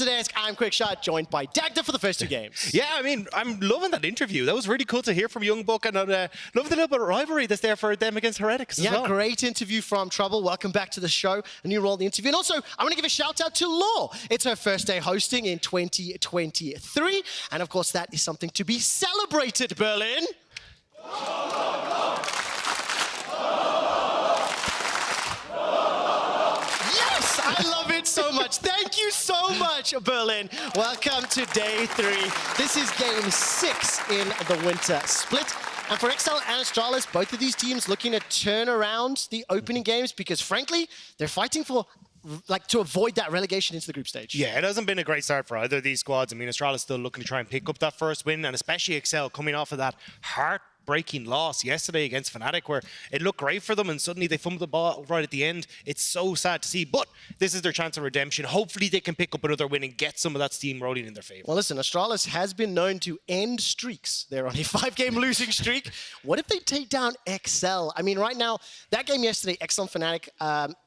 Desk, I'm Quickshot, joined by Dagda for the first two games. Yeah, I mean, I'm loving that interview. That was really cool to hear from Young Buck, and I love the little bit of rivalry that's there for them against Heretics as well. Yeah, great interview from Trouble. Welcome back to the show, a new role in the interview. And also, I want to give a shout out to Law. It's her first day hosting in 2023. And of course, that is something to be celebrated, Berlin. Yes, I love it so much. Thank you so much, Berlin. Welcome to day 3. This is game 6 in the Winter Split. And for XL and Astralis, both of these teams looking to turn around the opening games because, frankly, they're fighting for to avoid that relegation into the group stage. Yeah, it hasn't been a great start for either of these squads. I mean, Astralis still looking to try and pick up that first win, and especially XL coming off of that heartbreaking loss yesterday against Fnatic, where it looked great for them and suddenly they fumbled the ball right at the end. It's so sad to see, but this is their chance of redemption. Hopefully they can pick up another win and get some of that steam rolling in their favor. Well, listen, Astralis has been known to end streaks. They're on a 5-game losing streak. What if they take down XL? I mean, right now, that game yesterday, XL and Fnatic,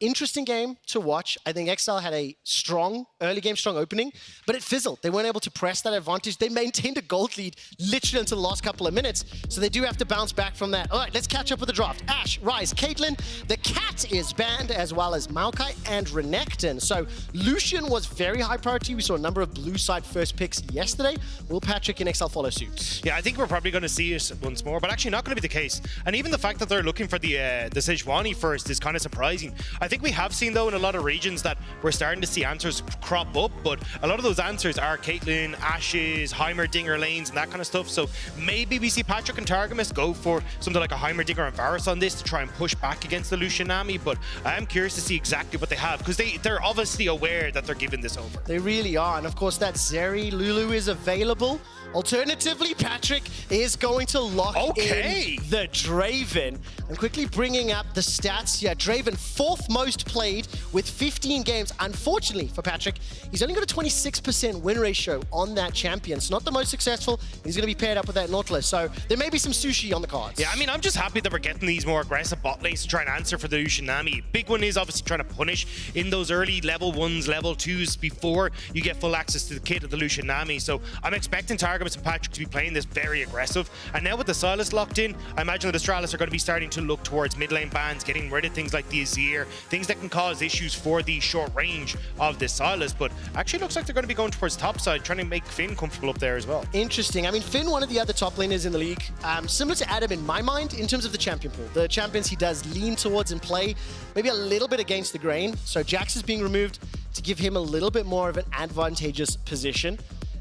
interesting game to watch. I think XL had a strong, early game, strong opening, but it fizzled. They weren't able to press that advantage. They maintained a gold lead literally until the last couple of minutes, so they do have to bounce back from that. All right, let's catch up with the draft. Ash, Ryze, Caitlyn, the Cat is banned, as well as Maokai and Renekton. So Lucian was very high priority. We saw a number of blue side first picks yesterday. Will Patrick and XL follow suit? Yeah, I think we're probably going to see it once more, but actually not going to be the case. And even the fact that they're looking for the Sejuani first is kind of surprising. I think we have seen, though, in a lot of regions that we're starting to see answers crop up, but a lot of those answers are Caitlyn, Ashes, Heimerdinger lanes, and that kind of stuff. So maybe we see Patrick and Targamas go for something like a Heimerdinger and Varus on this to try and push back against the Lucian Nami, but I am curious to see exactly what they have, because they're obviously aware that they're giving this over. They really are, and of course that Zeri Lulu is available. Alternatively, Patrick is going to lock in the Draven. And quickly bringing up the stats here. Draven, 4th most played with 15 games. Unfortunately for Patrick, he's only got a 26% win ratio on that champion. So not the most successful. He's going to be paired up with that Nautilus. So there may be some sushi on the cards. Yeah, I mean, I'm just happy that we're getting these more aggressive bot lanes to try and answer for the Lucian Nami. Big one is obviously trying to punish in those early level 1s, level 2s before you get full access to the kit of the Lucian Nami. So I'm expecting Targamas and Patrick to be playing this very aggressive. And now with the Silas locked in, I imagine that Astralis are going to be starting to look towards mid lane bans, getting rid of things like the Azir, things that can cause issues for the short range of this Silas. But actually looks like they're going to be going towards top side, trying to make Finn comfortable up there as well. Interesting. I mean, Finn, one of the other top laners in the league, similar to Adam in my mind in terms of the champion pool. The champions he does lean towards and play maybe a little bit against the grain. So Jax is being removed to give him a little bit more of an advantageous position.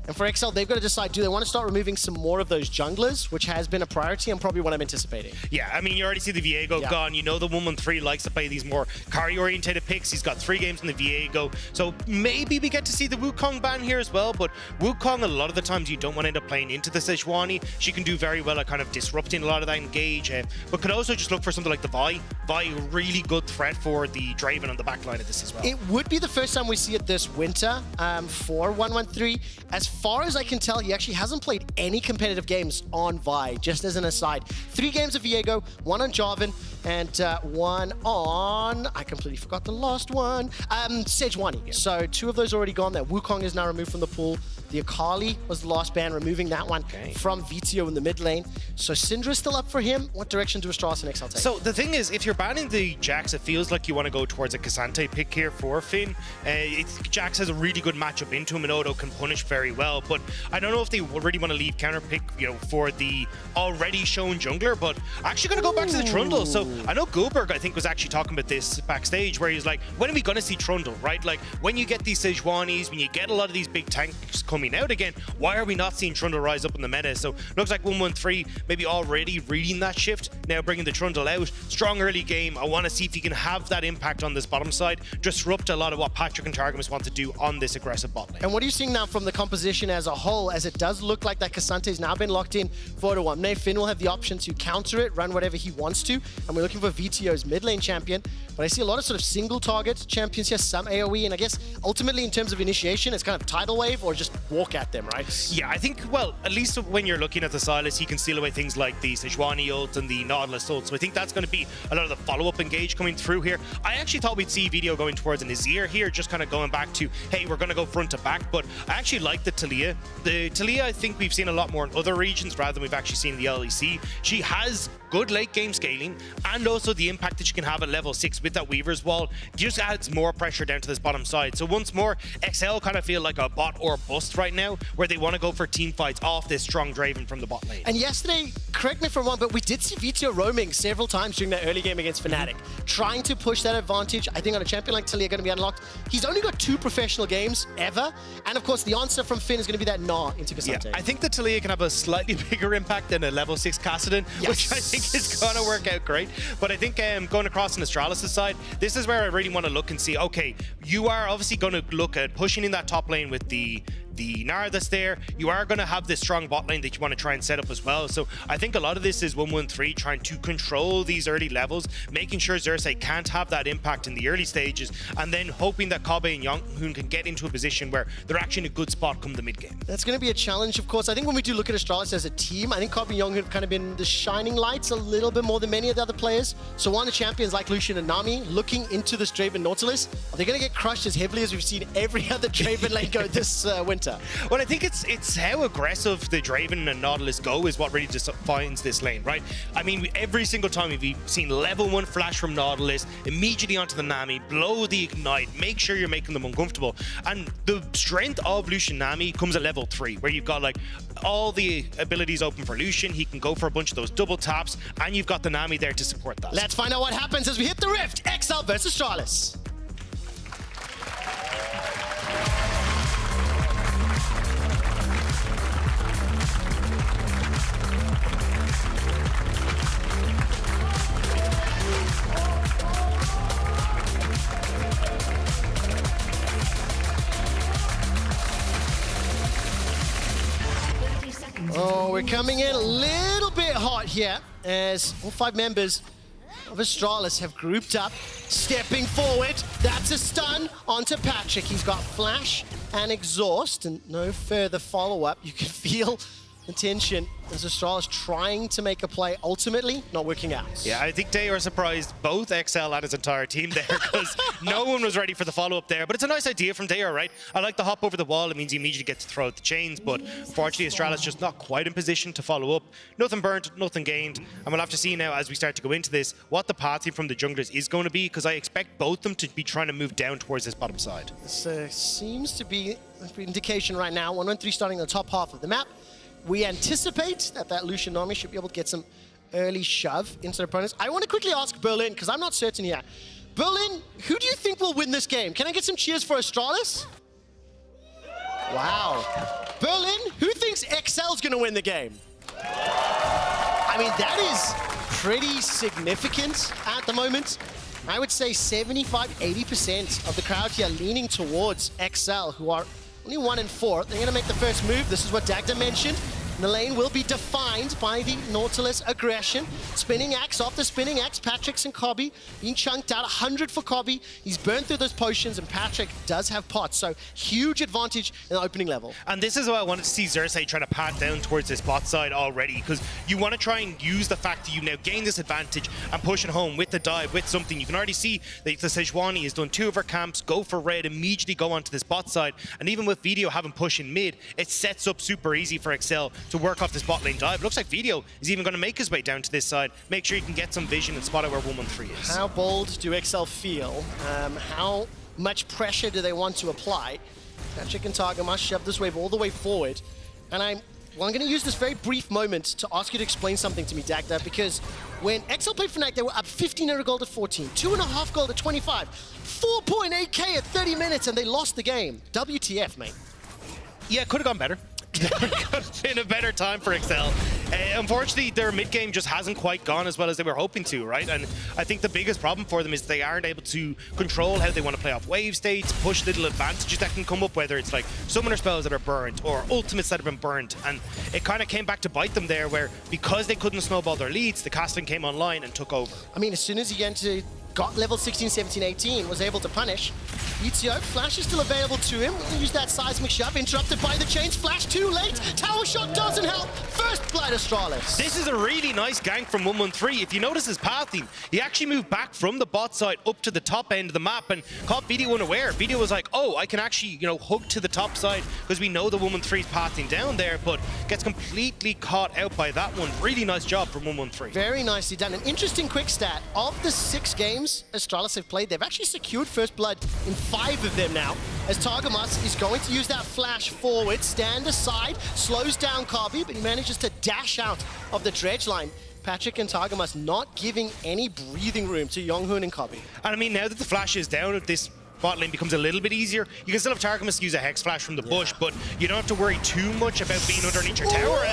And for XL, they've got to decide, do they want to start removing some more of those junglers, which has been a priority and probably what I'm anticipating. Yeah, I mean, you already see the Viego gone. You know the 113 likes to play these more carry-orientated picks. He's got 3 games in the Viego. So maybe we get to see the Wukong ban here as well. But Wukong, a lot of the times, you don't want to end up playing into the Sejuani. She can do very well at kind of disrupting a lot of that engage. But could also just look for something like the Vi. Vi, a really good threat for the Draven on the back line of this as well. It would be the first time we see it this winter for 113. As far as I can tell, he actually hasn't played any competitive games on Vi, just as an aside. 3 games of Viego, 1 on Jarvan, and 1 on, I completely forgot the last one, Sejuani. Yeah. So 2 of those already gone there. Wukong is now removed from the pool. The Akali was the last ban, removing that one from Vito in the mid lane. So Syndra's still up for him. What direction do Astralis and XL take? So the thing is, if you're banning the Jax, it feels like you want to go towards a Cassante pick here for Finn. Jax has a really good matchup into him, and Odo can punish very well. But I don't know if they really want to leave counter pick, for the already shown jungler. But actually going to go back to the Trundle. So I know Goldberg, I think, was actually talking about this backstage, where he's like, when are we going to see Trundle, right? Like, when you get these Sejuanis, when you get a lot of these big tanks coming out again, why are we not seeing Trundle rise up in the meta? So looks like 113 maybe already reading that shift, now bringing the Trundle out. Strong early game. I want to see if he can have that impact on this bottom side, disrupt a lot of what Patrick and Targamas want to do on this aggressive bot lane. And what are you seeing now from the composition as a whole, as it does look like that Cassante has now been locked in 4-1. Now Finn will have the option to counter it, run whatever he wants to, and we're looking for VTO's mid lane champion, but I see a lot of sort of single target champions here, some AoE, and I guess ultimately in terms of initiation, it's kind of tidal wave or just walk at them, right? Yeah, I think, well, at least when you're looking at the Silas, he can steal away things like the Sejuani ult and the Nautilus ult, so I think that's going to be a lot of the follow-up engage coming through here. I actually thought we'd see Video going towards an Azir here, just kind of going back to, hey, we're going to go front to back, but I actually like the Taliyah. The Taliyah, I think we've seen a lot more in other regions rather than we've actually seen in the LEC. She has good late game scaling and also the impact that she can have at level 6 with that Weaver's Wall just adds more pressure down to this bottom side. So once more, XL kind of feel like a bot or bust right now where they want to go for team fights off this strong Draven from the bot lane. And yesterday, correct me if I'm wrong, but we did see VTO roaming several times during that early game against Fnatic, trying to push that advantage. I think on a champion like Taliyah going to be unlocked. He's only got 2 professional games ever, and of course the answer from Finn is going to be that Gnaw into Cassante. Yeah, I think the Taliyah can have a slightly bigger impact than a level 6 Kassadin, which I think is going to work out great. But I think going across on Astralis' side, this is where I really want to look and see, okay, you are obviously going to look at pushing in that top lane with the Gnar that's there. You are going to have this strong bot lane that you want to try and set up as well. So I think a lot of this is 113 trying to control these early levels, making sure Xerxes can't have that impact in the early stages, and then hoping that Kobe and Yonghoon can get into a position where they're actually in a good spot come the mid game. That's going to be a challenge, of course. I think when we do look at Astralis as a team, I think Kobe and Yonghoon have kind of been the shining lights a little bit more than many of the other players. So one of the champions like Lucian and Nami looking into this Draven Nautilus, are they going to get crushed as heavily as we've seen every other Draven lane go this winter? Well, I think it's how aggressive the Draven and Nautilus go is what really defines this lane, right? I mean, every single time we've seen level 1 flash from Nautilus, immediately onto the Nami, blow the ignite, make sure you're making them uncomfortable. And the strength of Lucian Nami comes at level 3, where you've got like all the abilities open for Lucian. He can go for a bunch of those double taps, and you've got the Nami there to support that. Let's find out what happens as we hit the rift. XL versus Astralis. Oh, we're coming in a little bit hot here as all 5 members of Astralis have grouped up, stepping forward. That's a stun onto Patrick. He's got flash and exhaust and no further follow-up. You can feel the tension as Astralis trying to make a play, ultimately not working out. Yeah, I think they were surprised, both XL and his entire team there, because no one was ready for the follow-up there. But it's a nice idea from Dayor, right? I like the hop over the wall. It means he immediately gets to throw out the chains, but unfortunately Astralis just not quite in position to follow up. Nothing burnt, nothing gained. And we'll have to see now as we start to go into this what the pathing from the junglers is going to be, because I expect both of them to be trying to move down towards this bottom side. This seems to be an indication right now. 113 starting on the top half of the map. We anticipate that Lucian Nami should be able to get some early shove into the opponents. I want to quickly ask Berlin, because I'm not certain here. Berlin, who do you think will win this game? Can I get some cheers for Astralis? Wow. Berlin, who thinks XL's going to win the game? I mean, that is pretty significant at the moment. I would say 75–80% of the crowd here leaning towards XL, who are only 1 and 4. They're going to make the first move. This is what Dagda mentioned. The lane will be defined by the Nautilus aggression. Spinning axe off the spinning axe. Patrick's and Cobby being chunked out. 100 for Cobby. He's burned through those potions, and Patrick does have pots. So huge advantage in the opening level. And this is why I wanted to see Xerxes trying to pat down towards this bot side already, because you want to try and use the fact that you now gain this advantage and push it home with the dive, with something. You can already see that the Sejuani has done 2 of her camps, go for red, immediately go onto this bot side. And even with Video having push in mid, it sets up super easy for XL to work off this bot lane dive. Looks like Video is even going to make his way down to this side, make sure he can get some vision and spot out where 113 is. How bold do XL feel? How much pressure do they want to apply? Patrick and Targa must shove this wave all the way forward. And I'm going to use this very brief moment to ask you to explain something to me, Dagda, because when XL played Fnatic, they were up 1,500 gold at 14, 2.5 gold at 25, 4.8k at 30 minutes, and they lost the game. WTF, mate. Yeah, could have gone better. Could have been a better time for Excel. Unfortunately, their mid game just hasn't quite gone as well as they were hoping to, right? And I think the biggest problem for them is they aren't able to control how they want to play off wave states, push little advantages that can come up, whether it's like summoner spells that are burnt or ultimates that have been burnt. And it kind of came back to bite them there, where because they couldn't snowball their leads, the casting came online and took over. I mean, as soon as he got level 16, 17, 18, was able to punish. ETO, Flash is still available to him. Use that seismic shove, interrupted by the chains. Flash too late. Tower shot doesn't help. First blood, Astralis. This is a really nice gank from 113. If you notice his pathing, he actually moved back from the bot side up to the top end of the map and caught Video unaware. Video was like, oh, I can actually, hook to the top side because we know the 113 is pathing down there, but gets completely caught out by that one. Really nice job from 113. Very nicely done. An interesting quick stat. Of the 6 games Astralis have played, they've actually secured first blood in 5 of them now, as Targamas is going to use that flash forward, stand aside, slows down Kabi, but he manages to dash out of the dredge line. Patrick and Targamas not giving any breathing room to Yonghoon and Kabi. And I mean, now that the flash is down, this bot lane becomes a little bit easier. You can still have Targamas use a Hex Flash from the bush, but you don't have to worry too much about being underneath your tower.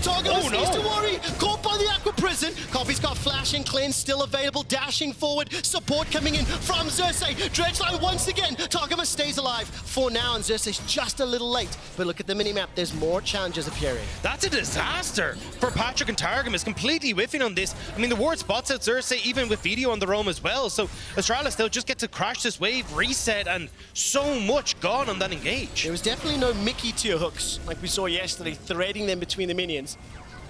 Targamas needs to worry. Caught by the Aqua Prison. Kabi's got Flash and Cleanse still available. Dashing forward. Support coming in from Xerxes. Dredgeline once again. Targamas stays alive for now, and Xerxes just a little late. But look at the minimap. There's more challenges appearing. That's a disaster for Patrick and Targamas. Completely whiffing on this. I mean, the ward spots out Xerxes even with Video on the roam as well. So Astralis, they'll just get to crash this wave, reset, and so much gone on that engage. There was definitely no Mickey tier hooks like we saw yesterday, threading them between the minions.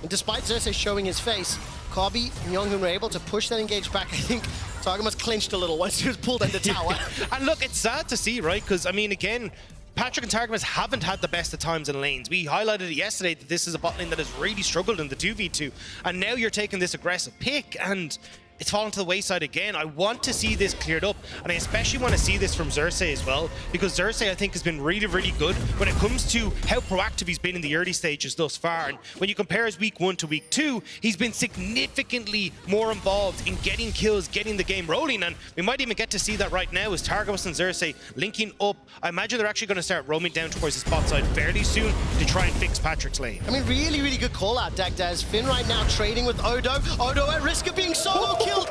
And despite Xerxes showing his face, Kabi and Yonghoon were able to push that engage back. I think Targamas clinched a little once he was pulled under tower. And look, it's sad to see, right? Because, I mean, again, Patrick and Targamas haven't had the best of times in lanes. We highlighted it yesterday that this is a bot lane that has really struggled in the 2v2. And now you're taking this aggressive pick, and it's fallen to the wayside again. I want to see this cleared up, and I especially want to see this from Xerxes as well, because Xerxes, I think, has been really, really good when it comes to how proactive he's been in the early stages thus far. And when you compare his week 1 to week 2, he's been significantly more involved in getting kills, getting the game rolling, and we might even get to see that right now as Targamas and Xerxes linking up. I imagine they're actually going to start roaming down towards the spot side fairly soon to try and fix Patrick's lane. I mean, really, really good call out, Dagdaz. Finn right now trading with Odo. Odo at risk of being solo killed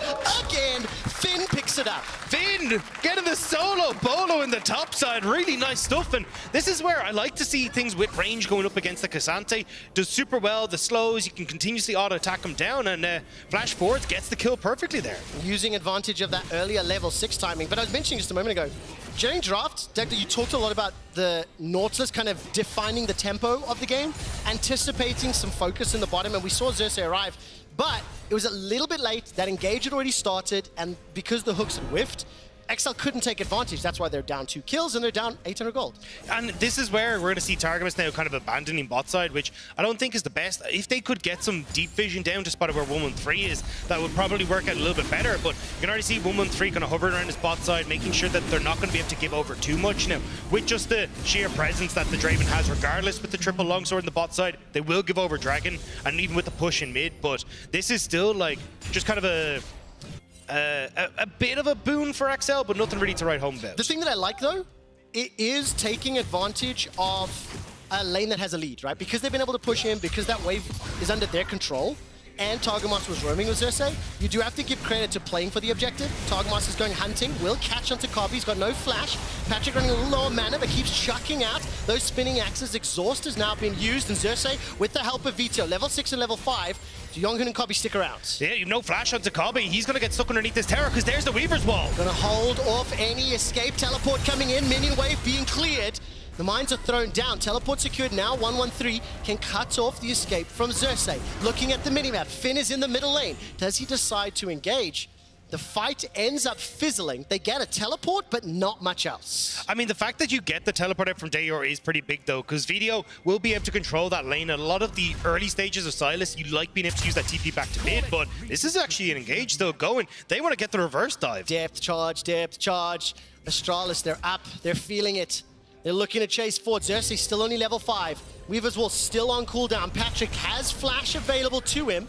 again. Finn picks it up. Finn getting the solo bolo in the top side. Really nice stuff. And this is where I like to see things with range going up against the Cassante. Does super well. The slows, you can continuously auto-attack him down, and flash forwards gets the kill perfectly there. Using advantage of that earlier level 6 timing. But I was mentioning just a moment ago, during draft, Dagda, you talked a lot about the Nautilus kind of defining the tempo of the game, anticipating some focus in the bottom, and we saw Xerxes arrive. But it was a little bit late. That engage had already started, and because the hooks had whiffed, XL couldn't take advantage. That's why they're down 2 kills and they're down 800 gold. And this is where we're going to see Targamas now kind of abandoning bot side, which I don't think is the best. If they could get some deep vision down to spot where 113 is, that would probably work out a little bit better. But you can already see 113 kind of hovering around his bot side, making sure that they're not going to be able to give over too much now. With just the sheer presence that the Draven has, regardless with the triple longsword in the bot side, they will give over Dragon, and even with the push in mid. But this is still like just kind of a bit of a boon for XL, but nothing really to write home about. The thing that I like, though, it is taking advantage of a lane that has a lead, right? Because they've been able to push in, because that wave is under their control, and Targamas was roaming with Xerxes, you do have to give credit to playing for the objective. Targamas is going hunting, will catch onto Kabi, he's got no flash. Patrick running a little lower mana, but keeps chucking out those spinning axes. Exhaust has now been used, and Xerxes, with the help of Vito, level 6 and level 5, do Yonghoon and Kabi stick around? Yeah, you have no flash onto Kabi. He's going to get stuck underneath this tower because there's the Weaver's Wall. Gonna hold off any escape. Teleport coming in, minion wave being cleared. The mines are thrown down. Teleport secured now. 113 can cut off the escape from Xerxes. Looking at the minimap, Finn is in the middle lane. Does he decide to engage? The fight ends up fizzling. They get a teleport, but not much else. I mean, the fact that you get the teleport out from Dayor is pretty big, though, because Video will be able to control that lane. And a lot of the early stages of Silas, you like being able to use that TP back to mid, but this is actually an engage, though, going. They want to get the reverse dive. Depth charge, depth charge. Astralis, they're up. They're feeling it. They're looking to chase forward. Xerxes still only level 5. Weaver's Wall still on cooldown. Patrick has flash available to him.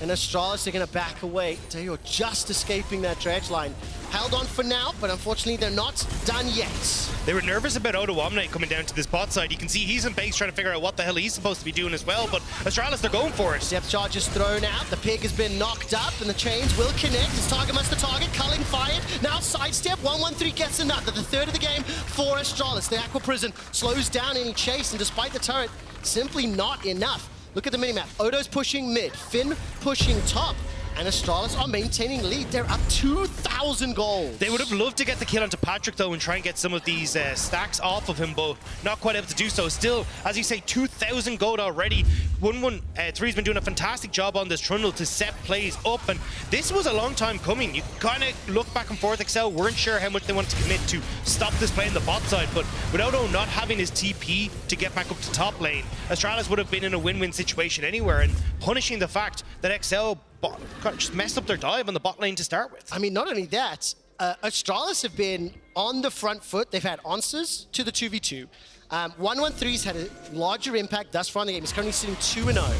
And Astralis are going to back away. Dayor just escaping that dredge line. held on for now, but unfortunately they're not done yet. They were nervous about Odo Omni coming down to this bot side. You can see he's in base trying to figure out what the hell he's supposed to be doing as well, but Astralis, they're going for it. Depth charge is thrown out, the pig has been knocked up, and the chains will connect. His target must the target, culling fired. Now sidestep, 113 gets another. The third of the game for Astralis. The Aqua Prison slows down any chase, and despite the turret, simply not enough. Look at the minimap. Odo's pushing mid, Finn pushing top, and Astralis are maintaining lead. They're up 2,000 gold. They would have loved to get the kill onto Patrick, though, and try and get some of these stacks off of him, but not quite able to do so. Still, as you say, 2,000 gold already. 113's been doing a fantastic job on this trundle to set plays up, and this was a long time coming. You kind of look back and forth, Excel weren't sure how much they wanted to commit to stop this play in the bot side, but without Odo not having his TP to get back up to top lane, Astralis would have been in a win-win situation anywhere, and punishing the fact that Excel just messed up their dive on the bot lane to start with. I mean, not only that, Astralis have been on the front foot. They've had answers to the 2v2. 113's had a larger impact thus far in the game. He's currently sitting 2-0.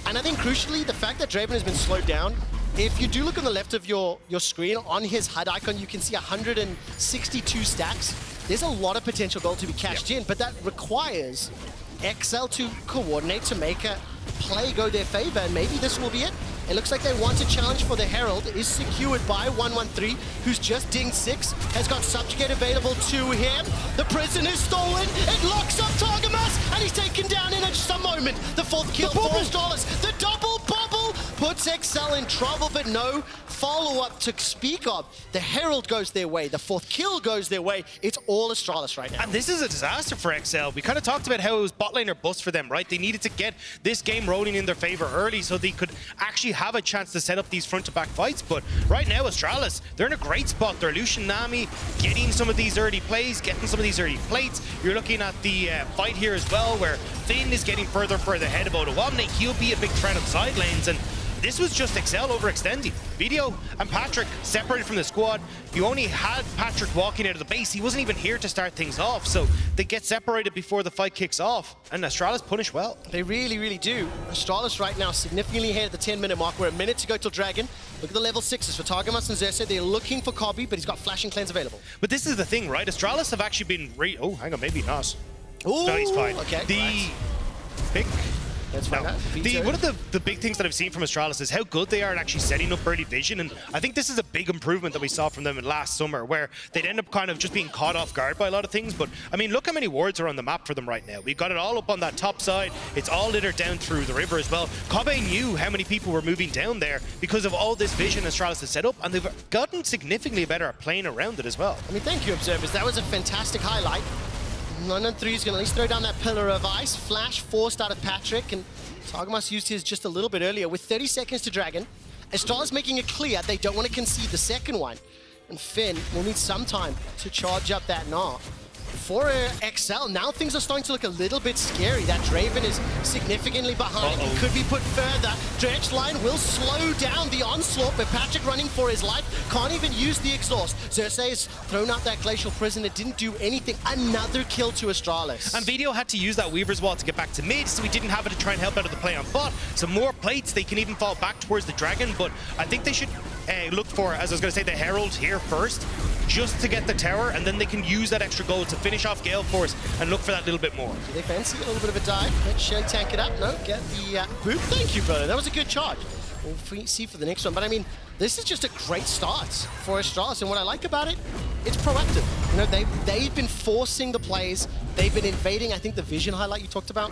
And I think crucially, the fact that Draven has been slowed down, if you do look on the left of your screen, on his HUD icon, you can see 162 stacks. There's a lot of potential gold to be cashed in, but that requires XL to coordinate to make a play go their favor, and maybe this will be it. It looks like they want a challenge for the Herald. It is secured by 113, who's just dinged 6, has got Subjugate available to him. The prison is stolen. It locks up Targamas, and he's taken down in just a moment. The 4th kill for Astralis. The double bubble puts XL in trouble, but no follow-up to speak of. The Herald goes their way. The 4th kill goes their way. It's all Astralis right now. And this is a disaster for XL. We kind of talked about how it was bot lane or bust for them, right? They needed to get this game rolling in their favor early so they could actually have a chance to set up these front-to-back fights. But right now, Astralis, they're in a great spot. They're Lucian Nami getting some of these early plays, getting some of these early plates. You're looking at the fight here as well, where Finn is getting further and further ahead of Odo Omni. He'll be a big threat on side lanes, and this was just XL overextending. Video and Patrick separated from the squad. You only had Patrick walking out of the base. He wasn't even here to start things off, so they get separated before the fight kicks off, and Astralis punish well. They really, really do. Astralis right now significantly ahead at the 10-minute mark. We're a minute to go till Dragon. Look at the level 6s for Targamas and Zerse. They're looking for Kobe, but he's got Flash and Cleanse available. But this is the thing, right? Astralis have actually been... Oh, hang on, maybe not. Ooh, No, he's fine. Okay, the pick... Let's find out. One of the big things that I've seen from Astralis is how good they are at actually setting up early vision, and I think this is a big improvement that we saw from them in last summer, where they'd end up kind of just being caught off guard by a lot of things. But I mean, look how many wards are on the map for them right now. We've got it all up on that top side. It's all littered down through the river as well. Kobe knew how many people were moving down there because of all this vision Astralis has set up, and they've gotten significantly better at playing around it as well. I mean, thank you, observers. That was a fantastic highlight. 1-3 is going to at least throw down that pillar of ice. Flash forced out of Patrick, and Targamas used his just a little bit earlier. With 30 seconds to Dragon, Astralis making it clear they don't want to concede the second one. And Finn will need some time to charge up that Gnar. For XL, now things are starting to look a little bit scary. That Draven is significantly behind. He could be put further. Dredge line will slow down the onslaught, but Patrick running for his life can't even use the exhaust. Xerxes has thrown out that Glacial Prison. It didn't do anything. Another kill to Astralis. And Video had to use that Weaver's Wall to get back to mid, so he didn't have it to try and help out of the play on bot. Some more plates, they can even fall back towards the Dragon, but I think they should look for, as I was going to say, the Herald here first, just to get the tower, and then they can use that extra gold to finish off Gale Force and look for that little bit more. Do they fancy a little bit of a dive? Let Shen tank it up. No, get the boop. Thank you, brother. That was a good charge. We'll see for the next one. But I mean, this is just a great start for Astralis, and what I like about it, it's proactive. You know, they've been forcing the plays. They've been invading, I think, the vision highlight you talked about,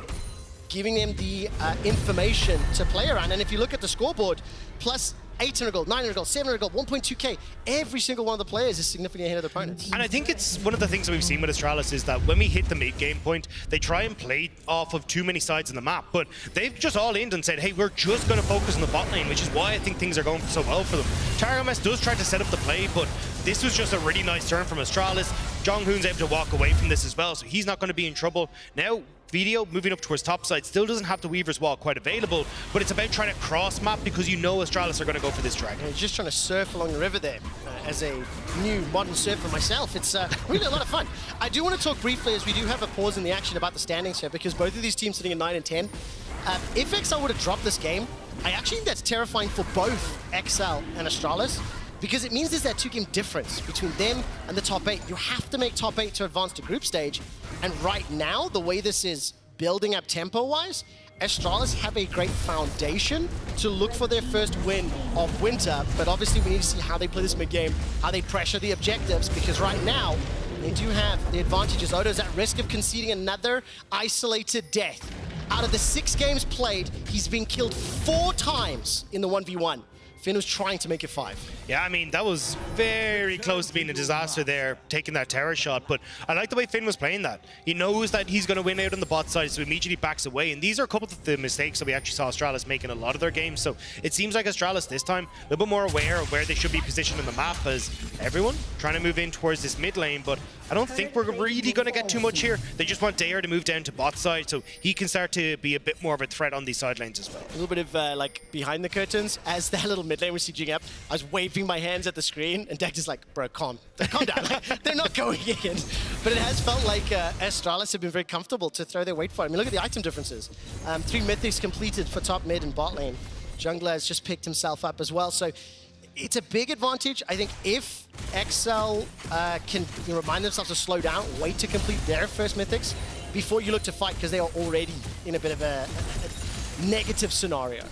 giving them the information to play around. And if you look at the scoreboard, plus 800 gold, 900 gold, 700 gold, 1.2k. Every single one of the players is significantly ahead of their opponents. And I think it's one of the things that we've seen with Astralis is that when we hit the mid-game point, they try and play off of too many sides in the map, but they've just all in and said, hey, we're just going to focus on the bot lane, which is why I think things are going so well for them. Targamas does try to set up the play, but this was just a really nice turn from Astralis. Jonghoon's able to walk away from this as well, so he's not going to be in trouble. Now, Video moving up towards top side still doesn't have the Weaver's Wall quite available, but it's about trying to cross map because you know Astralis are going to go for this Dragon. He's just trying to surf along the river there. As a new modern surfer myself, it's really a lot of fun. I do want to talk briefly, as we do have a pause in the action, about the standings here, because both of these teams sitting at 9 and 10. If XL were to drop this game, I actually think that's terrifying for both XL and Astralis. because it means there's that 2-game difference between them and the top 8. You have to make top 8 to advance to group stage, and right now, the way this is building up tempo-wise, Astralis have a great foundation to look for their first win of Winter, but obviously we need to see how they play this mid-game, how they pressure the objectives, because right now, they do have the advantages. Odo's at risk of conceding another isolated death. Out of the 6 games played, he's been killed 4 times in the 1v1. Finn was trying to make it 5. Yeah, I mean, that was very close to being a disaster there, taking that terror shot, but I like the way Finn was playing that. He knows that he's going to win out on the bot side, so immediately backs away, and these are a couple of the mistakes that we actually saw Astralis making a lot of their games, so it seems like Astralis this time a little bit more aware of where they should be positioned on the map, as everyone trying to move in towards this mid lane, but I don't think we're really going to get too much here. They just want Dare to move down to bot side, so he can start to be a bit more of a threat on these side lanes as well. A little bit of like behind the curtains, as that little mid lane was sieging up, I was waving my hands at the screen, and Dex is like, bro, calm down. Like, they're not going in. But it has felt like Astralis have been very comfortable to throw their weight for it. I mean, look at the item differences. 3 mythics completed for top mid and bot lane. Jungler has just picked himself up as well. So it's a big advantage. I think if XL can remind themselves to slow down, wait to complete their first mythics before you look to fight, because they are already in a bit of a negative scenario.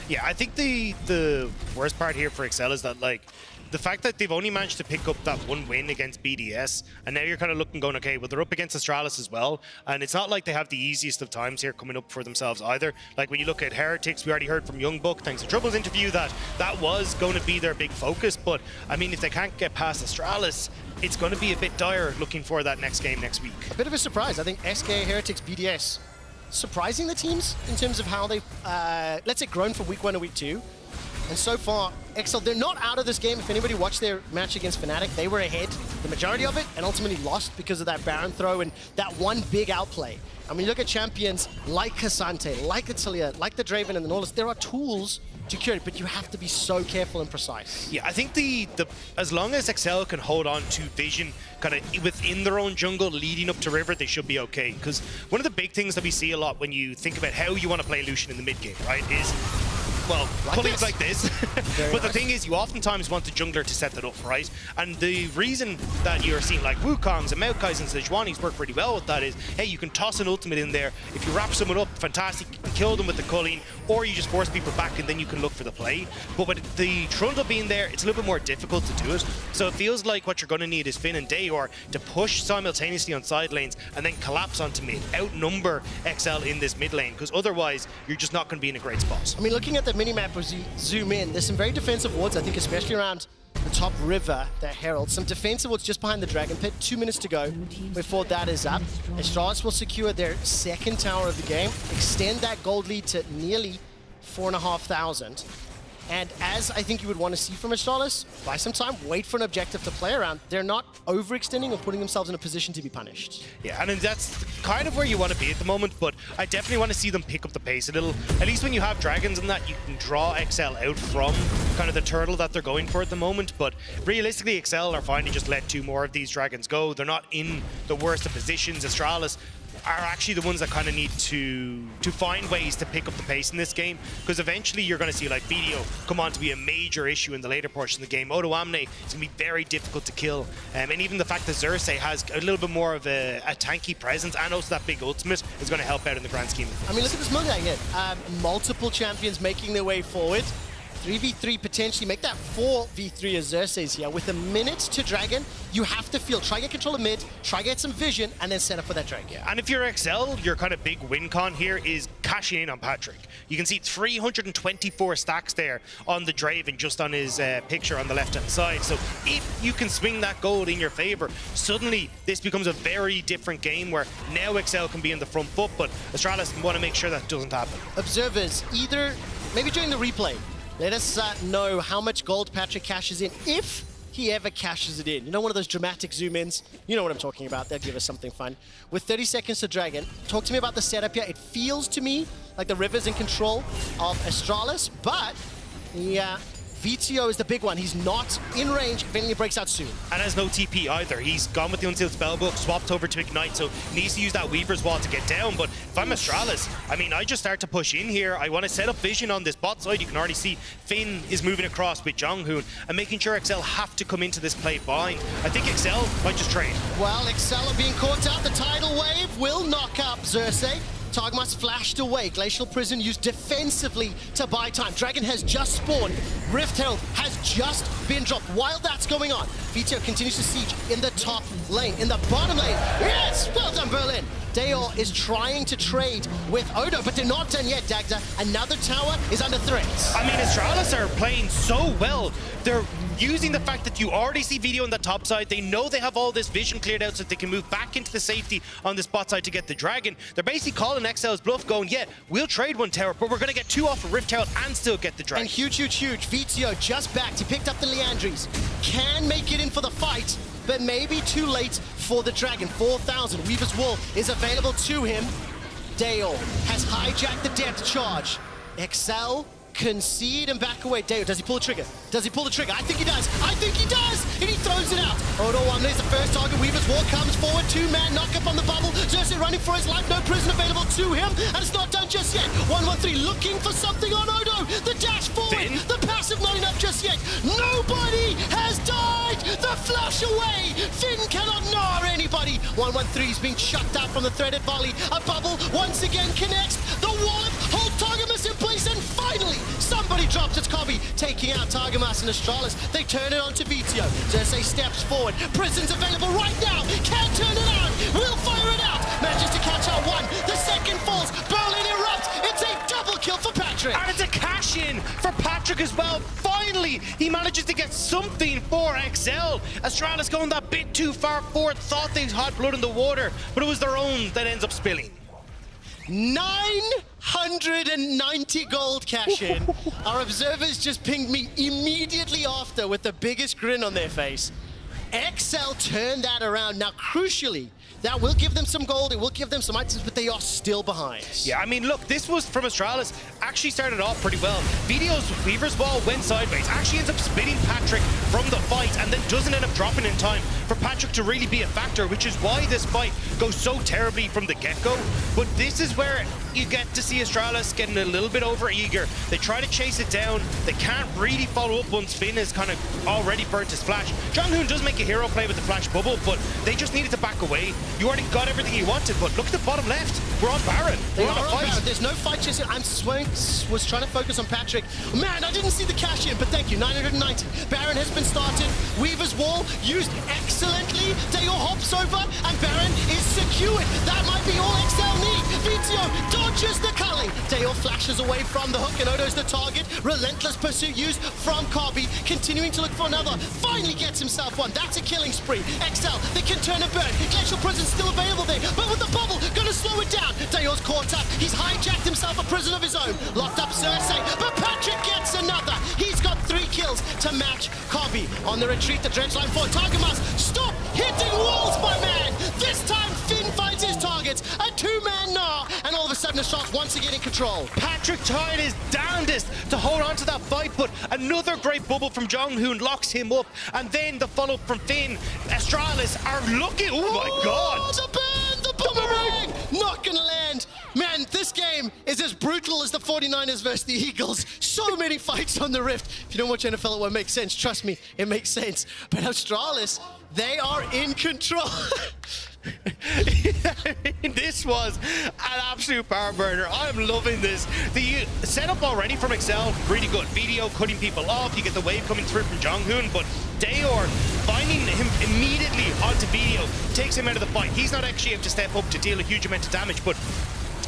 Yeah, I think the worst part here for XL is that, like, the fact that they've only managed to pick up that 1 win against BDS, and now you're kind of looking going, okay, well, they're up against Astralis as well, and it's not like they have the easiest of times here coming up for themselves either. Like, when you look at Heretics, we already heard from Youngbuck, thanks to Trouble's interview, that was going to be their big focus, but, I mean, if they can't get past Astralis, it's going to be a bit dire looking for that next game next week. A bit of a surprise. I think SK, Heretics, BDS, surprising the teams in terms of how they've, let's say, grown from week 1 to week 2. And so far, XL, they're not out of this game. If anybody watched their match against Fnatic, they were ahead the majority of it and ultimately lost because of that Baron throw and that one big outplay. And when you look at champions like Cassante, like Atilia, like the Draven and the Nautilus, there are tools to cure it, but you have to be so careful and precise. Yeah, I think the as long as XL can hold on to vision kind of within their own jungle leading up to river, they should be okay. Because one of the big things that we see a lot when you think about how you want to play Lucian in the mid game, right, is, well, pullings like this. But the thing is, you oftentimes want the jungler to set that up, right? And the reason that you're seeing like Wukongs and Maokais and Sejuanis work pretty well with that is, hey, you can toss an ultimate in there. If you wrap someone up, fantastic, you can kill them with the culling, or you just force people back and then you can look for the play. But with the Trundle being there, it's a little bit more difficult to do it. So it feels like what you're going to need is Finn and Dayor to push simultaneously on side lanes and then collapse onto mid, outnumber XL in this mid lane, because otherwise you're just not going to be in a great spot. I mean, looking at the minimap as you zoom in, there's some very defensive wards, I think, especially around the top river, the Herald. Some defensive wards just behind the Dragon Pit. 2 minutes to go before that is up. Astralis will secure their 2nd tower of the game, extend that gold lead to nearly 4,500. And as I think you would want to see from Astralis, buy some time, wait for an objective to play around. They're not overextending or putting themselves in a position to be punished. Yeah, and that's kind of where you want to be at the moment, but I definitely want to see them pick up the pace a little. At least when you have dragons and that, you can draw XL out from kind of the turtle that they're going for at the moment, but realistically, XL are fine to just let 2 more of these dragons go. They're not in the worst of positions. Astralis are actually the ones that kind of need to find ways to pick up the pace in this game, because eventually you're going to see like Video come on to be a major issue in the later portion of the game. Odo Amne is going to be very difficult to kill, and even the fact that Xerxes has a little bit more of a tanky presence and also that big ultimate is going to help out in the grand scheme of things. I mean, look at this mug here. Multiple champions making their way forward. 3v3 potentially, make that 4v3 as Xerxes here. With a minute to Dragon, you have to feel. Try get control of mid, try get some vision, and then set up for that Dragon. Yeah, and if you're XL, your kind of big win con here is cashing in on Patrick. You can see 324 stacks there on the Draven, just on his picture on the left-hand side. So if you can swing that gold in your favor, suddenly this becomes a very different game where now XL can be in the front foot, but Astralis want to make sure that doesn't happen. Observers, either, maybe during the replay, let us know how much gold Patrick cashes in, if he ever cashes it in. You know, one of those dramatic zoom-ins? You know what I'm talking about. They'll give us something fun. With 30 seconds to Dragon, talk to me about the setup here. It feels to me like the River's in control of Astralis, but yeah, VTO is the big one. He's not in range if anything breaks out soon. And has no TP either. He's gone with the Unsealed Spellbook, swapped over to Ignite, so needs to use that Weaver's Wall to get down. But if I'm Astralis, I mean, I just start to push in here. I want to set up vision on this bot side. You can already see Finn is moving across with Jonghoon and making sure XL have to come into this play behind. I think XL might just trade. Well, XL are being caught out. The tidal wave will knock up Xerxes. Targmas flashed away. Glacial Prison used defensively to buy time. Dragon has just spawned. Rift Herald has just been dropped. While that's going on, VTO continues to siege in the top lane. In the bottom lane, yes! Well done, Berlin! Dayor is trying to trade with Odo, but they're not done yet, Dagda. Another tower is under threat. I mean, Astralis are playing so well. They're using the fact that you already see video on the top side. They know they have all this vision cleared out so that they can move back into the safety on this bot side to get the Dragon. They're basically calling XL's bluff, going, yeah, we'll trade one tower, but we're going to get two off of Rift Herald and still get the Dragon. And huge. VTO just backed. He picked up the Leandries. Can make it in for the fight, but maybe too late for the Dragon. 4,000. Weaver's Wall is available to him. Dayor has hijacked the depth charge. XL concede and back away. Dayor, does he pull the trigger? Does he pull the trigger? I think he does. I think he does! And he throws it out. Odo one is the first target. Weaver's Wall comes forward. Two-man knock up on the bubble. Xerxes running for his life. No prison available to him. And it's not done just yet. 113 looking for something on Odo. The dash forward. Finn. The passive not enough just yet. Nobody has died. The flash away. Finn cannot gnaw anybody. 113 is being chucked out from the threaded volley. A bubble once again connects. The wallop hold Targamas in place, and finally somebody drops its copy, taking out Targamas and Astralis. They turn it on to VTO. Xerxes steps forward. Prison's available right now. Can't turn it on. Will fire it out. Manages to catch out one. The second falls. Berlin erupts. It's a double kill for Patrick. And it's a cash-in for Patrick as well. Finally, he manages to get something for XL. Astralis going that bit too far forward, thought they had blood in the water, but it was their own that ends up spilling. 990 gold cash-in. Our observers just pinged me immediately after with the biggest grin on their face. XL turned that around. Now, crucially, that will give them some gold, it will give them some items, but they are still behind. Yeah, I mean, look, this was from Astralis. Actually started off pretty well. Video's Weaver's Wall went sideways. Actually ends up splitting Patrick from the fight and then doesn't end up dropping in time for Patrick to really be a factor, which is why this fight goes so terribly from the get-go. But this is where you get to see Astralis getting a little bit over-eager. They try to chase it down. They can't really follow up once Finn has kind of already burnt his flash. Jonghoon does make a hero play with the flash bubble, but they just needed to back away. You already got everything you wanted, but look at the bottom left. We're on Baron. We're on a fight. Baron. There's no fight just yet. Was trying to focus on Patrick. Man, I didn't see the cash in, but thank you. 990. Baron has been started. Weaver's Wall used excellently. Dayor hops over, and Baron is secured. That might be all XL need. VTO dodges the culling. Dayor flashes away from the hook, and Odo's the target. Relentless pursuit used from Corby, continuing to look for another. Finally gets himself one. That's a killing spree. XL, they can turn and burn. Glacial Prison's still available there, but with the bubble, gonna slow it down. Dayor's caught up. He's hijacked himself a prison of his own. Locked up Xerxes, but Patrick gets another. He's got 3 kills to match Corby. On the retreat, the dredge line for Targamas. Stop hitting walls, my man! This time, Finn finds his targets. A 2-man gnaw, and all of a sudden, Astralis once again in control. Patrick tried his damnedest to hold on to that fight, but another great bubble from Jonghoon locks him up, and then the follow-up from Finn. Astralis are looking. Oh my God! The burn, the boomerang, not gonna land. Man, this game is as brutal as the 49ers versus the Eagles. So many fights on the Rift. If you don't watch NFL, it won't make sense. Trust me, it makes sense. But Astralis, they are in control. This was an absolute power burner. I'm loving this. The setup already from XL, really good. Video cutting people off. You get the wave coming through from Jonghoon, but Dayor finding him immediately onto video takes him out of the fight. He's not actually able to step up to deal a huge amount of damage, but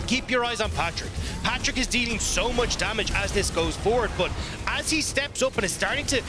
keep your eyes on Patrick. Patrick is dealing so much damage as this goes forward, but as he steps up and is starting to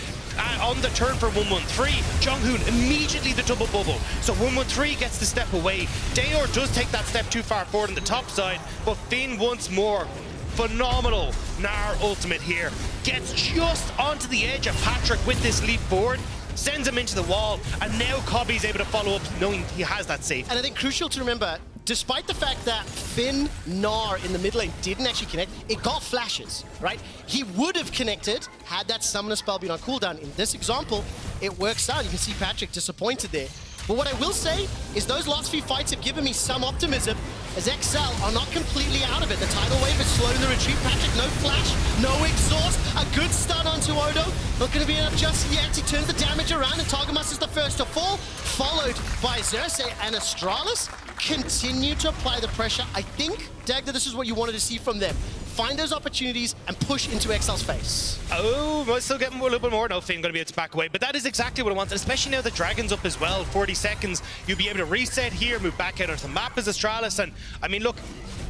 on the turn for 113, Jonghoon immediately the double bubble. So 113 gets the step away. Dayor does take that step too far forward on the top side, but Finn once more, phenomenal Gnar ultimate here. Gets just onto the edge of Patrick with this leap forward, sends him into the wall, and now Cobby's able to follow up knowing he has that safe. And I think crucial to remember, despite the fact that Finn, Gnar in the mid lane didn't actually connect, it got flashes, right? He would have connected had that summoner spell been on cooldown. In this example, it works out. You can see Patrick disappointed there. But what I will say is those last few fights have given me some optimism, as XL are not completely out of it. The tidal wave is slowing the retreat. Patrick, no flash, no exhaust, a good stun onto Odo. Not going to be enough just yet. He turns the damage around, and Targamas is the first to fall, followed by Xerxes and Astralis. Continue to apply the pressure. I think, Dagda, this is what you wanted to see from them. Find those opportunities and push into XL's face. Oh, we're still getting a little bit more. No, Finn going to be able to back away. But that is exactly what I wanted, especially now the Dragon's up as well. 40 seconds. You'll be able to reset here, move back out onto the map as Astralis. And, I mean, look,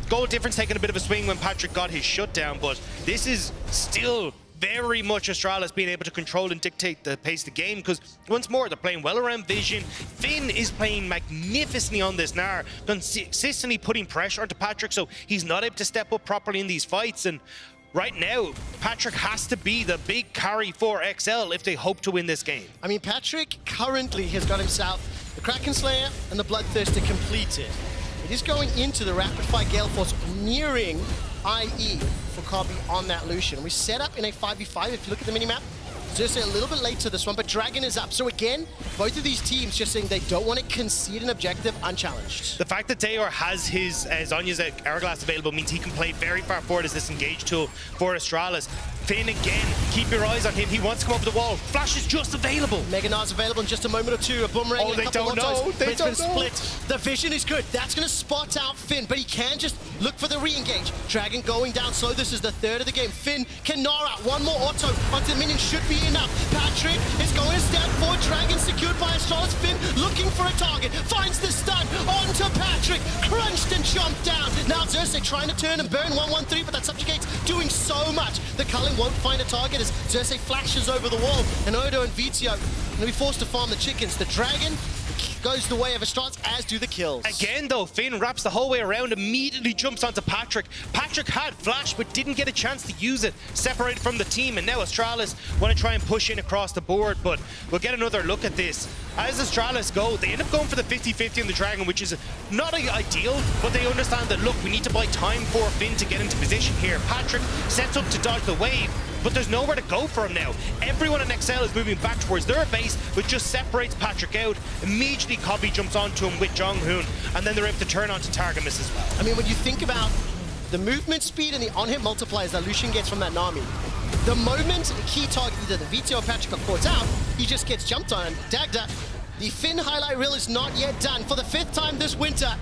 goal difference taking a bit of a swing when Patrick got his shutdown. But this is still very much Astralis being able to control and dictate the pace of the game, because once more they're playing well around vision. Finn is playing magnificently on this Gnar, consistently putting pressure onto Patrick, so he's not able to step up properly in these fights. And right now, Patrick has to be the big carry for XL if they hope to win this game. I mean, Patrick currently has got himself the Kraken Slayer and the Bloodthirster completed. It is going into the Rapid Fire Gale Force, nearing IE for Kobe on that Lucian. We set up in a 5v5 if you look at the minimap. Xerxes a little bit late to this one, but Dragon is up. So again, both of these teams just saying they don't want to concede an objective unchallenged. The fact that Dayor has his Zhonya's Hourglass available means he can play very far forward as this engage tool for Astralis. Finn again, keep your eyes on him. He wants to come over the wall. Flash is just available. Mega Gnar's available in just a moment or two. A boomerang, oh, a couple don't know. They don't know. Split. The vision is good. That's going to spot out Finn, but he can just look for the re-engage. Dragon going down slow. This is the third of the game. Finn can Gnar out. One more auto onto the minion should be enough. Patrick is going to step forward. Dragon secured by Astralis. Finn looking for a target. Finds the stun onto Patrick. Crunched and jumped down. Now Xerxes trying to turn and burn 1-1-3, but that subjugate's doing so much. The culling won't find a target as Xerxes flashes over the wall, and Odo and Vizio will be forced to farm the chickens. The Dragon goes the way of Astralis, as do the kills. Again though, Finn wraps the whole way around, immediately jumps onto Patrick. Patrick had flash, but didn't get a chance to use it, separated from the team, and now Astralis want to try and push in across the board, but we'll get another look at this. As Astralis go, they end up going for the 50-50 on the Dragon, which is not ideal, but they understand that, look, we need to buy time for Finn to get into position here. Patrick sets up to dodge the wave, but there's nowhere to go for him now. Everyone in XL is moving back towards their base, which just separates Patrick out. Immediately, Kobe jumps onto him with Jonghoon, and then they're able to turn onto Targamas as well. I mean, when you think about the movement speed and the on-hit multipliers that Lucian gets from that Nami, the moment a key target, either the Vizio or Patrick are caught out, he just gets jumped on. Dagda, the Finn highlight reel is not yet done. For the 5th time this winter,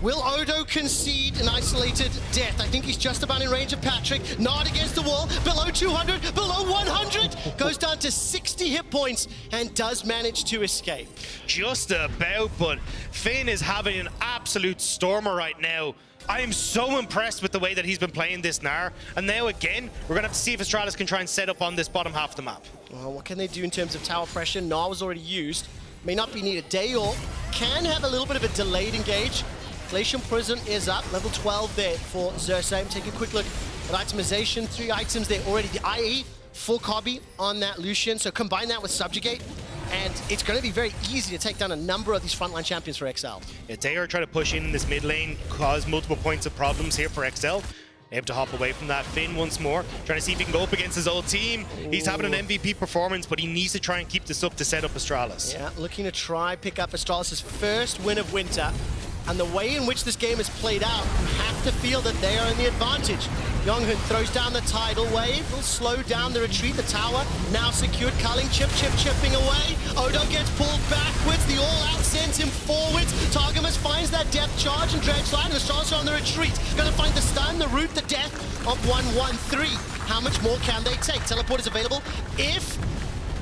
will Odo concede an isolated death? I think he's just about in range of Patrick. Not against the wall, below 200, below 100. Goes down to 60 hit points and does manage to escape. Just about, but Finn is having an absolute stormer right now. I am so impressed with the way that he's been playing this Gnar. And now again, we're going to have to see if Astralis can try and set up on this bottom half of the map. Well, what can they do in terms of tower pressure? Gnar was already used. May not be needed. Dayor can have a little bit of a delayed engage. Glacial Prism is up, level 12 there for Xerxes. Take a quick look at itemization. 3 items there already. The IE for Kobe on that Lucian. So combine that with Subjugate, and it's going to be very easy to take down a number of these frontline champions for XL. Yeah, Dayor trying to push in this mid lane, cause multiple points of problems here for XL. Able to hop away from that. Finn once more, trying to see if he can go up against his old team. Ooh. He's having an MVP performance, but he needs to try and keep this up to set up Astralis. Yeah, looking to try pick up Astralis' first win of winter. And the way in which this game is played out, you have to feel that they are in the advantage. Jonghoon throws down the tidal wave, will slow down the retreat. The tower now secured, culling, chipping away. Odo gets pulled backwards, the all-out sends him forwards. Targamas finds that depth charge and dredge line, and the Astralis are on the retreat. Gonna find the stun, the root, the death of 1-1-3. How much more can they take? Teleport is available. If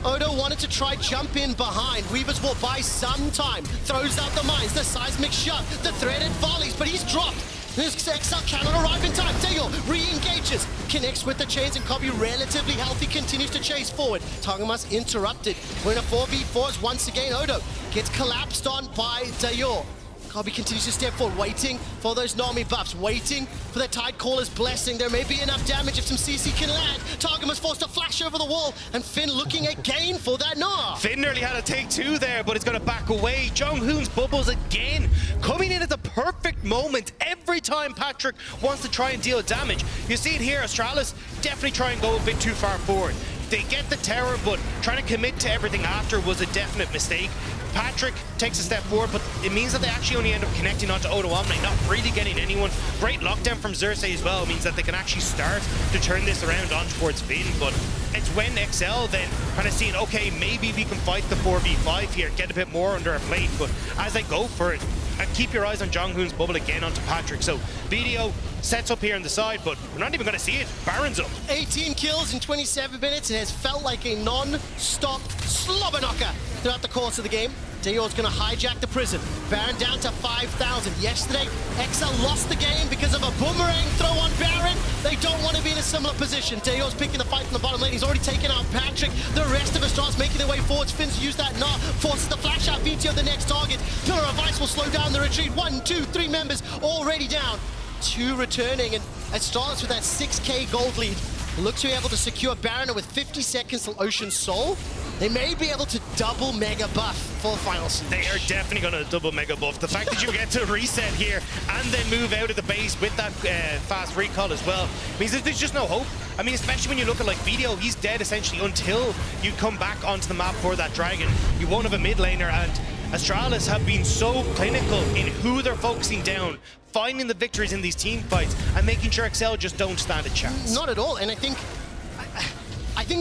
Odo wanted to try jump in behind, Weaver's will buy some time. Throws out the mines, the seismic shot, the threaded volleys, but he's dropped. This XL cannot arrive in time. Dayor re-engages, connects with the chains, and Kobe, relatively healthy, continues to chase forward. Targamas interrupted. We're in a 4v4s once again. Odo gets collapsed on by Dayor. Kobe continues to step forward, waiting for those Nami buffs, waiting for the Tide Caller's blessing. There may be enough damage if some CC can land. Targamas forced to flash over the wall, and Finn looking again for that Gnar. Finn nearly had a take two there, but it's going to back away. Jonghoon's bubbles again, coming in at the perfect moment. Every time Patrick wants to try and deal damage, you see it here, Astralis definitely try and go a bit too far forward. They get the tower, but trying to commit to everything after was a definite mistake. Patrick takes a step forward, but it means that they actually only end up connecting onto Odo Omni, not really getting anyone. Great lockdown from Xerxes as well means that they can actually start to turn this around on towards Finn, but it's when XL then kind of seeing, okay, maybe we can fight the 4v5 here, get a bit more under our plate, but as they go for it, and keep your eyes on Jonghoon's bubble again onto Patrick. So video sets up here on the side, but we're not even going to see it. Baron's up. 18 kills in 27 minutes. It has felt like a non-stop slobber knocker throughout the course of the game. Dayor's going to hijack the prison. Baron down to 5,000. Yesterday, XL lost the game because of a boomerang throw on Baron. They don't want to be in a similar position. Dayor's picking the fight from the bottom lane. He's already taken out Patrick. The rest of Astralis making their way forwards. Finn's used that Gnar, forces the flash out. VTO the next target. Pillar of Ice will slow down the retreat. 1, 2, 3 members already down. 2 returning, and Astralis with that 6k gold lead looks to be able to secure Baron with 50 seconds till Ocean Soul. They may be able to double mega buff for final siege. They are definitely going to double mega buff. The fact that you get to reset here and then move out of the base with that fast recall as well means that there's just no hope. I mean, especially when you look at like Video, he's dead essentially until you come back onto the map for that dragon. You won't have a mid laner, and Astralis have been so clinical in who they're focusing down, finding the victories in these team fights, and making sure XL just don't stand a chance. Not at all, and I think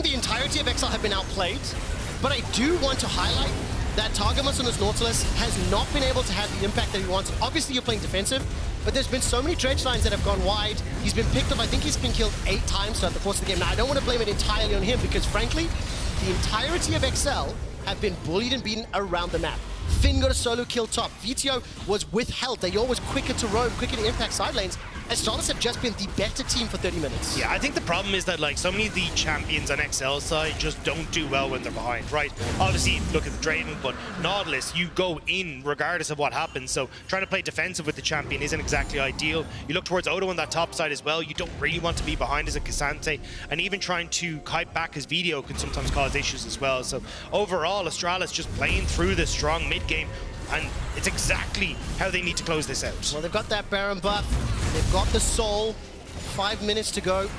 the entirety of XL have been outplayed, but I do want to highlight that Targamas on his Nautilus has not been able to have the impact that he wants. Obviously, you're playing defensive, but there's been so many dredge lines that have gone wide. He's been picked up, I think he's been killed 8 times throughout the course of the game. Now, I don't want to blame it entirely on him, because frankly, the entirety of XL have been bullied and beaten around the map. Finn got a solo kill top. VTO was withheld. They always quicker to roam, quicker to impact side lanes. Astralis have just been the better team for 30 minutes. Yeah, I think the problem is that like so many of the champions on XL side just don't do well when they're behind, right? Obviously, look at the Draven, but Nautilus, you go in regardless of what happens. So trying to play defensive with the champion isn't exactly ideal. You look towards Odo on that top side as well. You don't really want to be behind as a Cassante, and even trying to kite back his Video can sometimes cause issues as well. So overall, Astralis just playing through this strong mid game, and it's exactly how they need to close this out. Well, they've got that Baron buff, they've got the Soul, 5 minutes to go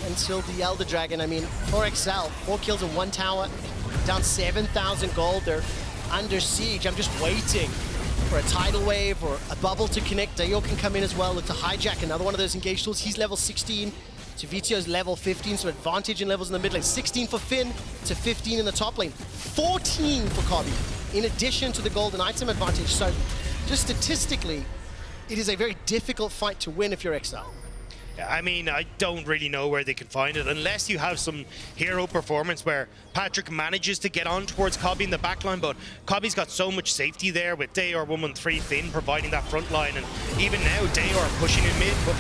until the Elder Dragon. I mean, for XL, 4 kills in 1 tower, down 7,000 gold, they're under siege. I'm just waiting for a tidal wave or a bubble to connect. Dayor can come in as well, look to hijack another one of those engaged tools. He's level 16. To VTO's level 15, so advantage in levels in the mid lane. 16 for Finn to 15 in the top lane. 14 for Kobe, in addition to the golden item advantage. So just statistically, it is a very difficult fight to win if you're XL. I mean, I don't really know where they can find it unless you have some hero performance where Patrick manages to get on towards Kobe in the backline, but Kobe's got so much safety there with Dayor 113 Finn providing that front line, and even now Dayor pushing in mid, but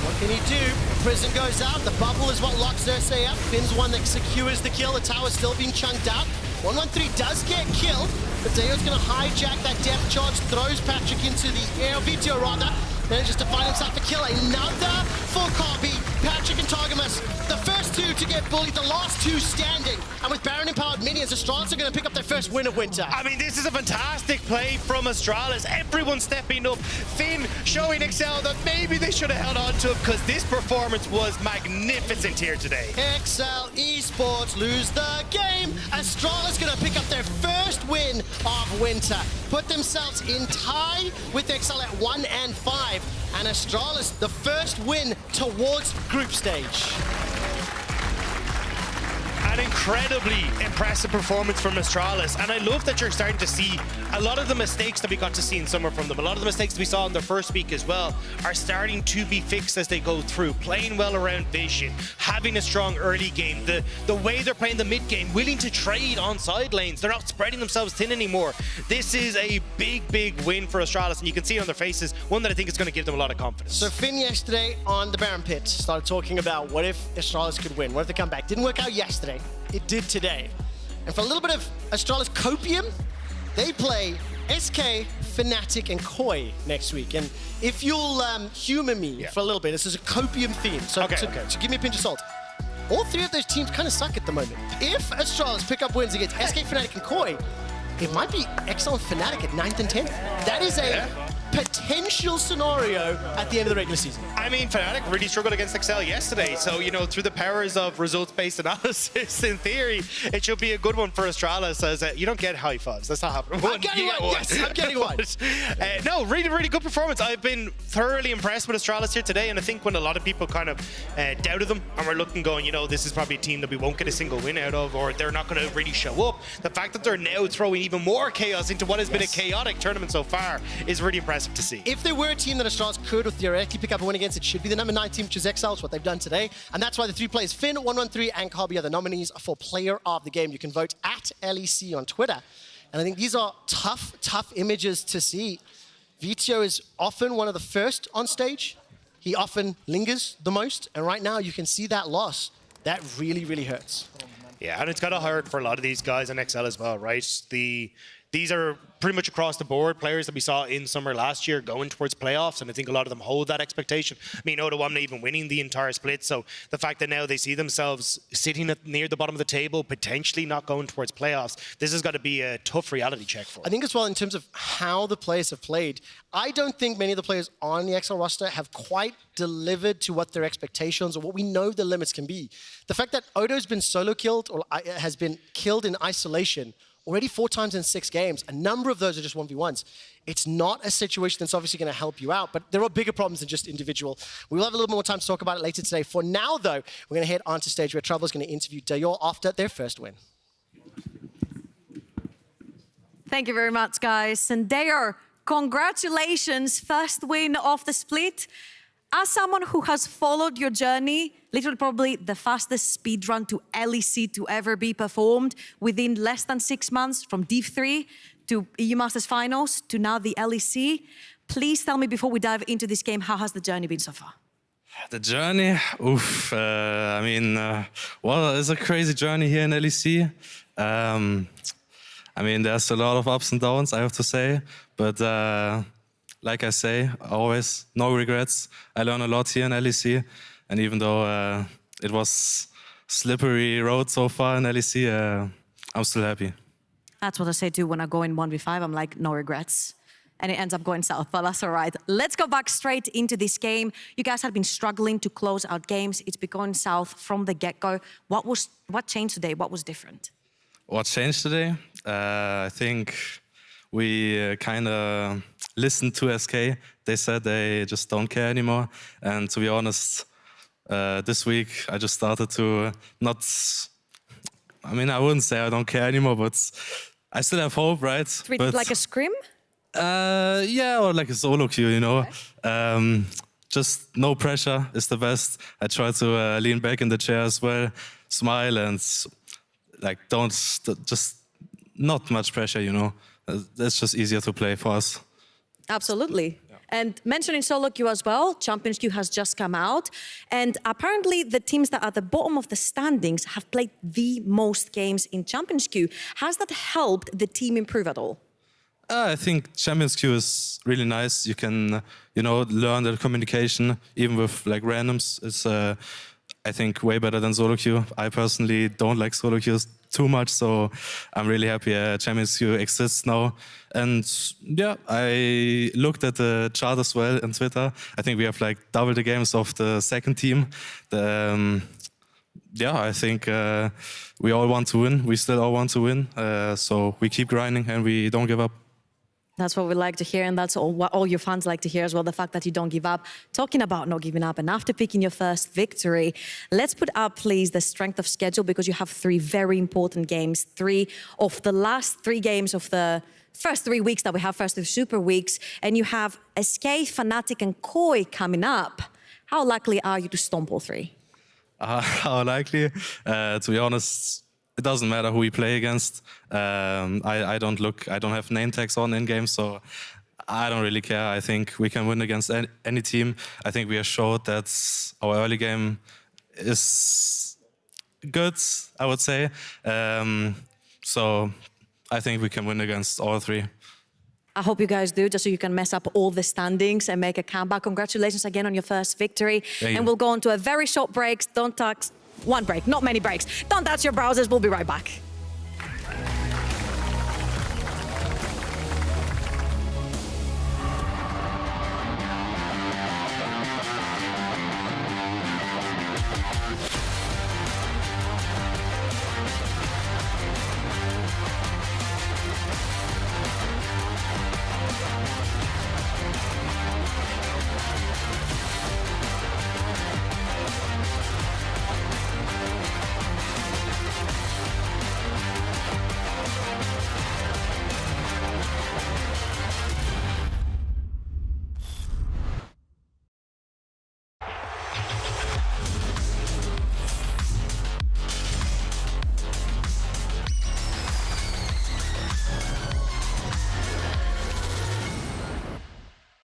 what can he do? Prison goes out. The bubble is what locks Xerxes up. Finn's one that secures the kill. The tower's still being chunked out. 113 does get killed, but Dayor's going to hijack that depth charge, throws Patrick into the air. VTO rather manages to find himself a kill. Another for Kobe. Patrick and Targamas, the first 2 to get bullied, the last 2 standing. And with Baron empowered minions, Astralis are going to pick up their first win of winter. I mean, this is a fantastic play from Astralis. Everyone stepping up. Finn showing XL that maybe they should have held on to it, because this performance was magnificent here today. XL Esports lose the game. Astralis going to pick up their first win of winter. Put themselves in tie with XL at 1 and 5. And Astralis, the first win towards group stage. An incredibly impressive performance from Astralis, and I love that you're starting to see a lot of the mistakes that we got to see in summer from them, a lot of the mistakes that we saw in their first week as well, are starting to be fixed as they go through, playing well around vision, having a strong early game, the way they're playing the mid game, willing to trade on side lanes, they're not spreading themselves thin anymore. This is a big win for Astralis, and you can see it on their faces, one that I think is going to give them a lot of confidence. So Finn yesterday on the Baron Pit started talking about what if Astralis could win, what if they come back. Didn't work out yesterday. It did today. And for a little bit of Astralis copium, they play SK Fnatic, and Koi next week. And if you'll humor me for a little bit, this is a copium theme, so give me a pinch of salt. All three of those teams kind of suck at the moment. If Astralis pick up wins against SK, Fnatic, and Koi, it might be XL and Fnatic at 9th and 10th. That is a potential scenario at the end of the regular season. I mean, Fnatic really struggled against XL yesterday, so, you know, through the powers of results-based analysis, in theory, it should be a good one for Astralis, as you don't get high fives. That's not happening. I'm getting one, yes, I'm getting one. No, really, really good performance. I've been thoroughly impressed with Astralis here today, and I think when a lot of people kind of doubted them, and we're looking going, you know, this is probably a team that we won't get a single win out of, or they're not going to really show up, the fact that they're now throwing even more chaos into what has been a chaotic tournament so far is really impressive to see. If there were a team that Astralis could or theoretically pick up a win against, it should be the number 9 team, which is XL. It's what they've done today. And that's why the 3 players, Finn, 113, and Carby, are the nominees for Player of the Game. You can vote at LEC on Twitter. And I think these are tough images to see. Vito is often one of the first on stage. He often lingers the most. And right now, you can see that loss. That really, really hurts. Yeah, and it's got to hurt for a lot of these guys in XL as well, right? These are pretty much across the board players that we saw in summer last year going towards playoffs, and I think a lot of them hold that expectation. I mean, Odo not even winning the entire split, so the fact that now they see themselves sitting near the bottom of the table, potentially not going towards playoffs, this has got to be a tough reality check for them. I think as well, in terms of how the players have played, I don't think many of the players on the XL roster have quite delivered to what their expectations or what we know the limits can be. The fact that Odo's been solo killed or has been killed in isolation already 4 times in 6 games. A number of those are just 1v1s. It's not a situation that's obviously going to help you out, but there are bigger problems than just individual. We will have a little more time to talk about it later today. For now, though, we're going to head onto stage where Travel's going to interview Dayor after their first win. Thank you very much, guys. And Dayor, congratulations, first win of the split. As someone who has followed your journey, literally probably the fastest speedrun to LEC to ever be performed within less than 6 months, from Div3 to EU Masters Finals to now the LEC. Please tell me before we dive into this game, how has the journey been so far? The journey? Oof. Well, it's a crazy journey here in LEC. I mean, there's a lot of ups and downs, I have to say. But like I say, always no regrets. I learned a lot here in LEC. And even though it was slippery road so far in LEC, I'm still happy. That's what I say too when I go in 1v5. I'm like, no regrets. And it ends up going south, but that's all right. Let's go back straight into this game. You guys had been struggling to close out games. It's been going south from the get-go. What changed today? What was different? What changed today? I think we kind of listened to SK. They said they just don't care anymore. And to be honest, this week I just started to not... I mean, I wouldn't say I don't care anymore, but I still have hope, right? Treat it like a scrim? Yeah, or like a solo queue, you know. Okay. Just no pressure is the best. I try to lean back in the chair as well, smile, and like just not much pressure, you know. That's just easier to play for us. Absolutely. Yeah. And mentioning solo queue as well, Champions Queue has just come out. And apparently the teams that are at the bottom of the standings have played the most games in Champions Queue. Has that helped the team improve at all? I think Champions Queue is really nice. You can, you know, learn the communication, even with like randoms. It's, I think, way better than solo queue. I personally don't like solo queues too much, so I'm really happy Champions Queue exists now. And yeah, I looked at the chart as well on Twitter. I think we have like double the games of the second team. Yeah, I think we all want to win. We still all want to win. So we keep grinding and we don't give up. That's what we like to hear, and that's what all your fans like to hear as well, the fact that you don't give up. Talking about not giving up, and after picking your first victory, let's put up, please, the strength of schedule, because you have 3 very important games, 3 of the last 3 games of the first 3 weeks that we have, first 3 super weeks, and you have SK, Fnatic, and Koi coming up. How likely are you to stomp all 3? How likely? To be honest, it doesn't matter who we play against. I don't have name tags on in game, so I don't really care. I think we can win against any team. I think we have showed that our early game is good, I would say. So I think we can win against all 3. I hope you guys do, just so you can mess up all the standings and make a comeback. Congratulations again on your first victory. Thank And you. we'll go on to a very short break. Don't touch, one break, not many breaks. Don't touch your browsers. We'll be right back.